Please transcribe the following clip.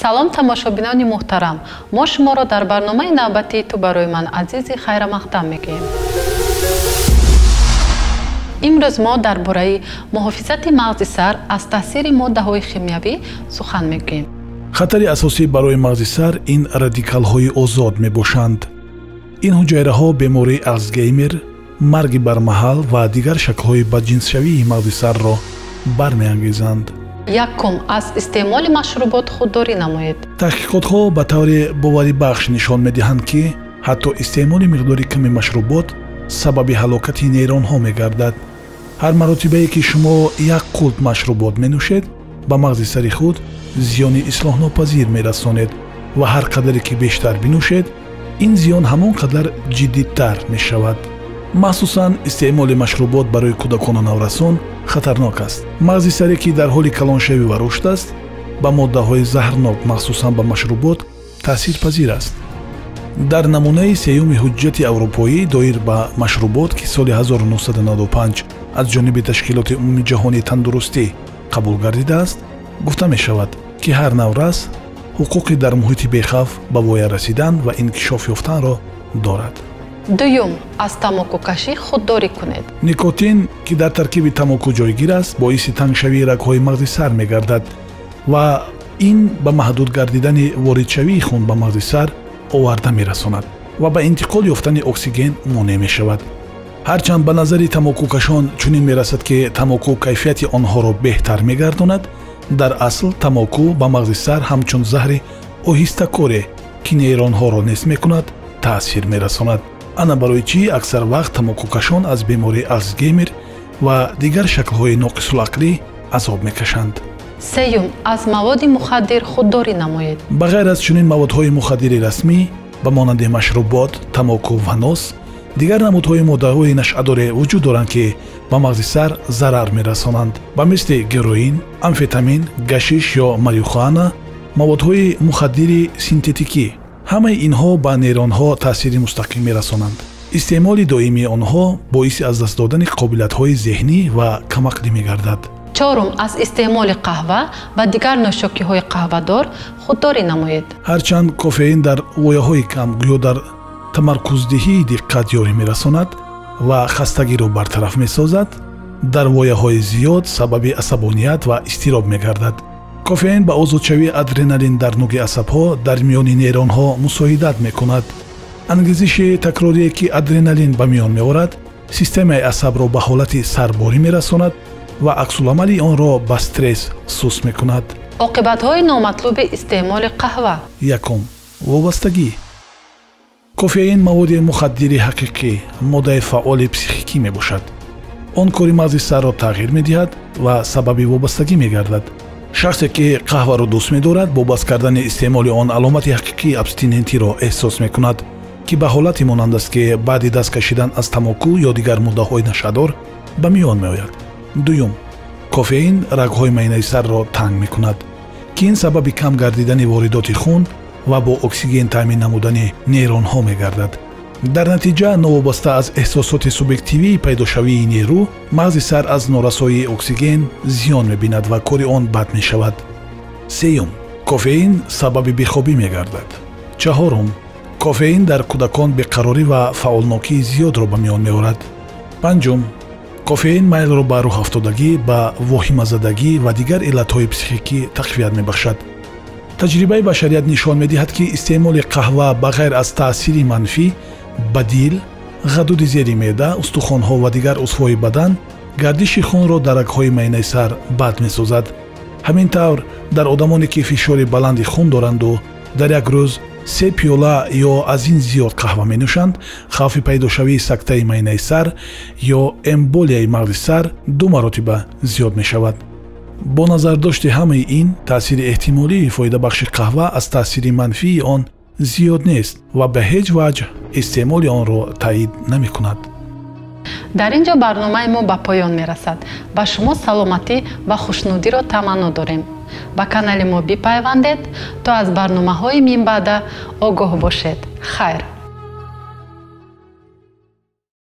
салом тамошобинони муҳтарам, мо шуморо дар барномаи навбатии ту барои ман азизи хайрамақдам мегӯем. имрӯз мо дар бораи муҳофизати мағзи сар аз таъсири моддаҳои химиявӣ сухан мегӯем. хатари асосӣ барои мағзи сар ин радикалҳои озод мебошанд. ин ҳуҷайраҳо бемории алцгеймер, марги бармаҳал ва дигар шаклҳои бадҷинсшавии мағзи сарро бармеангезанд. якум аз истеъмоли машрубот худдорӣ намоед. таҳқиқотҳо ба таври боварибахш нишон медиҳанд, ки ҳатто истеъмоли миқдори ками машрубот сабаби ҳалокати нейронҳо мегардад. ҳар маротибае ки шумо як қулт машрубот менӯшед, ба мағзи сари худ зиёни ислоҳнопазир мерасонед ва ҳар қадаре ки бештар бинӯшед, ин зиён ҳамон қадар ҷиддитар мешавад. махсусан истеъмоли машрубот барои кӯдакону наврасон хатарнок аст. мағзи саре ки дар ҳоли калоншавӣ ва рушд аст, ба моддаҳои заҳрнок махсусан ба машрубот таъсирпазир аст. дар намунаи сеюми ҳуҷҷати аврупоӣ доир ба машрубот ки соли 1995 аз ҷониби ташкилоти умумии ҷаҳонии тандурустӣ қабул гардидааст, гуфта мешавад, ки ҳар наврас ҳуқуқи дар муҳити бехавф ба воя расидан ва инкишоф ёфтанро дорад. дуюм аз тамокукашӣ худдорӣ кунед. никотин ки дар таркиби тамоку ҷойгир аст, боиси тангшавии рагҳои мағзи сар мегардад ва ин ба маҳдуд гардидани воридшавии хун ба мағзи сар оварда мерасонад ва ба интиқол ёфтани оксиген монеъ мешавад. ҳарчанд ба назари тамокукашон чунин мерасад, ки тамоку кайфияти онҳоро беҳтар мегардонад, дар асл тамоку ба мағзи сар ҳамчун заҳри оҳистакоре ки нейронҳоро нест мекунад таъсир мерасонад. ана барои чӣ аксар вақт тамокукашон аз бемории алцгеймер ва дигар шаклҳои ноқисулақлӣ азоб мекашанд. сеюм аз маводи мухаддир худдорӣ намоед. ба ғайр аз чунин маводҳои мухаддири расмӣ ба монанди машрубот, тамоку ва нос, дигар намудҳои моддаҳои нашъадоре вуҷуд доранд, ки ба мағзи сар зарар мерасонанд. ба мисли героин, амфетамин, гашиш ё марихуана, маводҳои мухаддири синтетикӣ. ҳамаи инҳо ба нейронҳо таъсири мустақим мерасонанд. истеъмоли доимии онҳо боиси аз даст додани қобилиятҳои зеҳнӣ ва камақлӣ мегардад. чорум аз истеъмоли қаҳва ва дигар нӯшокиҳои қаҳвадор худдорӣ намоед. ҳарчанд кофеин дар вояҳои кам гӯё дар тамаркуздиҳии диққат ёрӣ мерасонад ва хастагиро бартараф месозад, дар вояҳои зиёд сабаби асабоният ва изтироб мегардад. кофеин ба озодшавии адреналин дар нуги асабҳо дар миёни нейронҳо мусоидат мекунад. ангезиши такрорие ки адреналин ба миён меорад, системаи асабро ба ҳолати сарборӣ мерасонад ва аксуламали онро ба стресс сус мекунад. оқибатҳои номатлуби истеъмоли қаҳва. якум вобастагӣ. кофеин маводи мухаддири ҳақиқӣ, моддаи фаъоли психикӣ мебошад. он кори мағзи сарро тағйир медиҳад ва сабаби вобастагӣ мегардад. шахсе ки қаҳваро дӯст медорад, бо баст кардани истеъмоли он аломати ҳақиқии абстинентиро эҳсос мекунад, ки ба ҳолати монанд аст, ки баъди даст кашидан аз тамоку ё дигар моддаҳои нашъадор ба миён меояд. дуюм кофеин рагҳои майнаи сарро танг мекунад, ки ин сабаби кам гардидани воридоти хун ва бо оксиген таъмин намудани нейронҳо мегардад. дар натиҷа новобаста аз эҳсосоти субъективии пайдошавии нерӯ, мағзи сар аз норасоии оксиген зиён мебинад ва кори он бад мешавад. сеюм кофеин сабаби бехобӣ мегардад. чаҳорум кофеин дар кӯдакон беқарорӣ ва фаъолнокии зиёдро ба миён меорад. панҷум кофеин майлро ба рӯҳафтодагӣ, ба воҳимазадагӣ ва дигар иллатҳои психикӣ тақвият мебахшад. таҷрибаи башарият нишон медиҳад, ки истеъмоли қаҳва ба ғайр аз таъсири манфӣ ба дил, ғадуди зери меъда, устухонҳо ва дигар узвҳои бадан гардиши хунро дар рагҳои майнаи сар бад месозад. ҳамин тавр дар одамоне ки фишори баланди хун доранду дар як рӯз 3 пиёла ё аз ин зиёд қаҳва менӯшанд, хавфи пайдошавии сактаи майнаи сар ё эмболияи мағзи сар 2 маротиба зиёд мешавад. бо назардошти ҳамаи ин, таъсири эҳтимолии фоидабахши қаҳва аз таъсири манфии он зиёд нест ва ба ҳеҷ ваҷҳ истеъмоли онро таъид намекунад. дар ин ҷо барномаи мо ба поён мерасад. ба шумо саломатӣ ва хушнудиро таманно дорем. ба канали мо бипайвандед то аз барномаҳои минбаъда огоҳ бошед. хайр.